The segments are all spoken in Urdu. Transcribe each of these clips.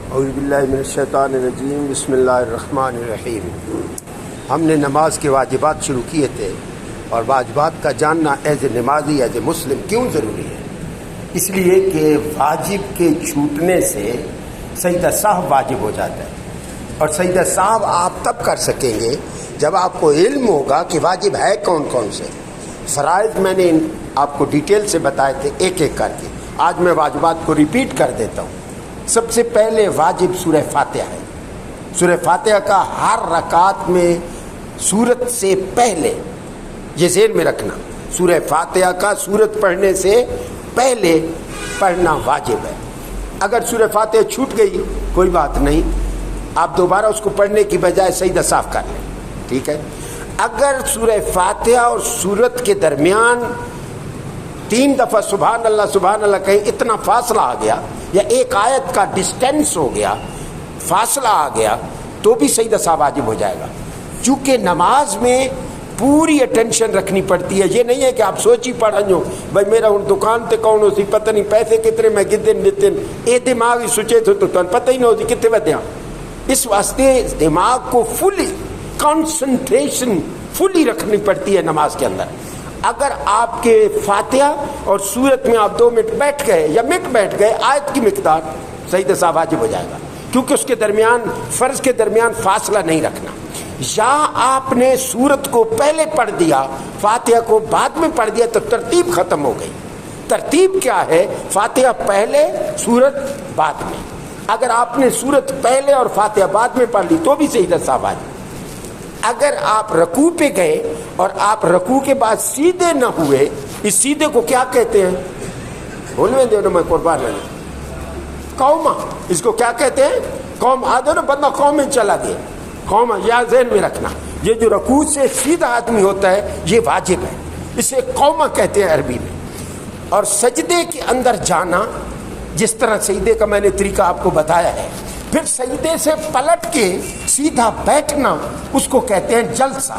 اعوذ باللہ من الشیطان الرجیم بسم اللہ الرحمن الرحیم۔ ہم نے نماز کے واجبات شروع کیے تھے، اور واجبات کا جاننا ایز اے نمازی ایز اے مسلم کیوں ضروری ہے؟ اس لیے کہ واجب کے چھوٹنے سے سجدہ سہو واجب ہو جاتا ہے، اور سجدہ سہو آپ تب کر سکیں گے جب آپ کو علم ہوگا کہ واجب ہے کون کون سے۔ فرائض میں نے آپ کو ڈیٹیل سے بتائے تھے ایک ایک کر کے، آج میں واجبات کو ریپیٹ کر دیتا ہوں۔ سب سے پہلے واجب سورہ فاتحہ ہے۔ سورہ فاتحہ کا ہر رکعت میں سورت سے پہلے، یہ ذہن میں رکھنا، سورہ فاتحہ کا سورت پڑھنے سے پہلے پڑھنا واجب ہے۔ اگر سورہ فاتحہ چھوٹ گئی کوئی بات نہیں، آپ دوبارہ اس کو پڑھنے کی بجائے سجدہ صاف کر لیں، ٹھیک ہے۔ اگر سورہ فاتحہ اور سورت کے درمیان 3 دفعہ سبحان اللہ کہیں اتنا فاصلہ آ گیا، یا ایک آیت کا ڈسٹینس ہو گیا، فاصلہ آ گیا، تو بھی سجدہ صاحب واجب ہو جائے گا۔ چونکہ نماز میں پوری اٹینشن رکھنی پڑتی ہے۔ یہ نہیں ہے کہ آپ سوچی پڑھو بھائی میرا ہوں دکان تے کون ہو سی، پتہ نہیں پیسے کتنے میں گدن یہ دماغ ہی سوچے تو پتہ ہی نہ ہو سی کتنے ودیا۔ اس واسطے دماغ کو فلی کنسنٹریشن فلی رکھنی پڑتی ہے نماز کے اندر۔ اگر آپ کے فاتحہ اور سورت میں آپ 2 منٹ بیٹھ گئے یا منٹ بیٹھ گئے، آیت کی مقدار سجدہ صاحب واجب ہو جائے گا، کیونکہ اس کے درمیان فرض کے درمیان فاصلہ نہیں رکھنا۔ یا آپ نے سورت کو پہلے پڑھ دیا، فاتحہ کو بعد میں پڑھ دیا، تو ترتیب ختم ہو گئی۔ ترتیب کیا ہے؟ فاتحہ پہلے سورت بعد میں۔ اگر آپ نے سورت پہلے اور فاتحہ بعد میں پڑھ لی تو بھی سجدہ صاحب واجب۔ اگر آپ رکوع پہ گئے اور آپ رکوع کے بعد سیدھے نہ ہوئے، اس سیدھے کو کیا کہتے ہیں؟ بولویں دونوں میں قربان ہے، قوما۔ اس کو کیا کہتے ہیں؟ قوم۔ آدھو نا بندہ قوم میں چلا گیا، قوم، یا ذہن میں رکھنا، یہ جو رکوع سے سیدھا آدمی ہوتا ہے یہ واجب ہے، اسے قوما کہتے ہیں عربی میں۔ اور سجدے کے اندر جانا، جس طرح سجدے کا میں نے طریقہ آپ کو بتایا ہے، پھر سجدے سے پلٹ کے سیدھا بیٹھنا، اس کو کہتے ہیں جلسہ،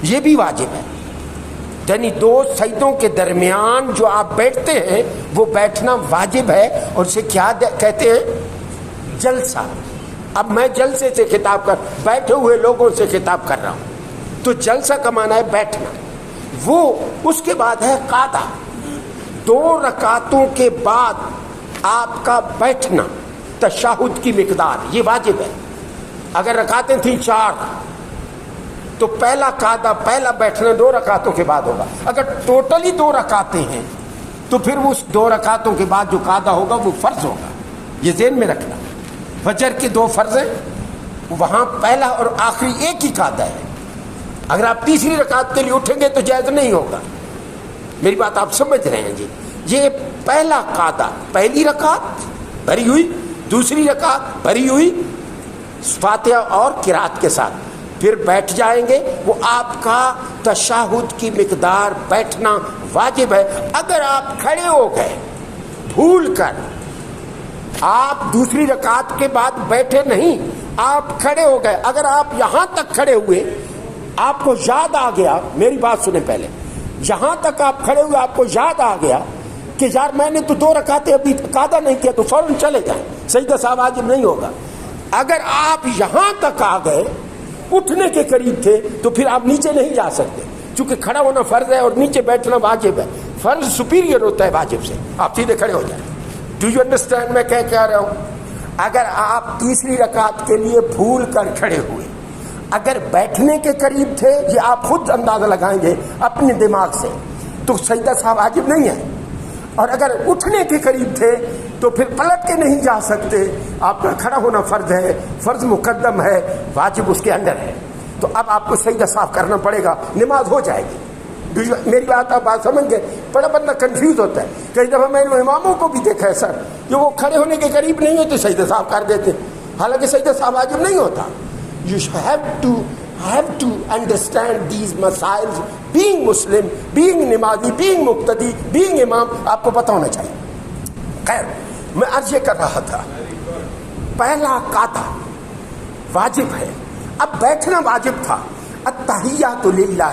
یہ بھی واجب ہے۔ یعنی 2 سجدوں کے درمیان جو آپ بیٹھتے ہیں وہ بیٹھنا واجب ہے، اور اسے کیا کہتے ہیں؟ جلسہ۔ اب میں جلسے سے خطاب بیٹھے ہوئے لوگوں سے خطاب کر رہا ہوں، تو جلسہ کا معنی ہے بیٹھنا۔ وہ اس کے بعد ہے قعدہ، 2 رکعتوں کے بعد آپ کا بیٹھنا، تشہد کی مقدار، یہ واجب ہے۔ اگر رکعتیں تھیں 4 تو پہلا قعدہ، پہلا بیٹھنا 2 رکعتوں کے بعد ہوگا۔ اگر ٹوٹلی 2 رکعتیں ہیں تو پھر اس 2 رکعتوں کے بعد جو قعدہ ہوگا وہ فرض ہوگا، یہ ذہن میں رکھنا۔ فجر کے 2 فرض ہیں، وہاں پہلا اور آخری ایک ہی قعدہ ہے۔ اگر آپ تیسری رکعت کے لیے اٹھیں گے تو جائز نہیں ہوگا۔ میری بات آپ سمجھ رہے ہیں جی؟ یہ پہلا قعدہ، پہلی رکعت بھری ہوئی، دوسری رکعت بھری ہوئی فاتحہ اور قرات کے ساتھ، پھر بیٹھ جائیں گے، وہ آپ کا تشہد کی مقدار بیٹھنا واجب ہے۔ اگر آپ کھڑے ہو گئے بھول کر، آپ دوسری رکعت کے بعد بیٹھے نہیں، آپ کھڑے ہو گئے، اگر آپ یہاں تک کھڑے ہوئے، آپ کو یاد آ گیا، میری بات سنیں پہلے، یہاں تک آپ کھڑے ہوئے، آپ کو یاد آ گیا کہ یار میں نے تو 2 رکعتیں ابھی قعدہ نہیں کیا، تو فوراً چلے جائیں، سجدہ صاحب واجب نہیں ہوگا۔ اگر آپ یہاں تک آ گئے، اٹھنے کے قریب تھے، تو پھر آپ نیچے نہیں جا سکتے، چونکہ کھڑا ہونا فرض ہے اور نیچے بیٹھنا واجب ہے۔ فرض سپیریئر ہوتا ہے واجب سے، آپ سیدھے کھڑے ہو جائیں۔ ڈو یو انڈرسٹینڈ میں کیا رہا ہوں؟ اگر آپ تیسری رکعت کے لیے بھول کر کھڑے ہوئے، اگر بیٹھنے کے قریب تھے، یہ آپ خود اندازہ لگائیں گے اپنے دماغ سے، تو سجدہ صاحب واجب نہیں ہے۔ اور اگر اٹھنے کے قریب تھے تو پھر پلٹ کے نہیں جا سکتے، آپ کا کھڑا ہونا فرض ہے، فرض مقدم ہے، واجب اس کے اندر ہے، تو اب آپ کو سجدہ صاف کرنا پڑے گا، نماز ہو جائے گی۔ میری بات آپ بات سمجھ گئے؟ بڑا بندہ کنفیوز ہوتا ہے۔ کئی دفعہ میں نے اماموں کو بھی دیکھا ہے سر، جو وہ کھڑے ہونے کے قریب نہیں ہوتے سجدہ صاف کر دیتے، حالانکہ سجدہ صاف واجب نہیں ہوتا۔ You have to understand these مسائل، being مسلم، being نمازی، being مقتدی، being امام، آپ کو پتہ ہونا چاہیے۔ خیر، میں عرض یہ کر رہا تھا، پہلا قعدہ واجب ہے۔ اب بیٹھنا واجب تھا، التحیات للہ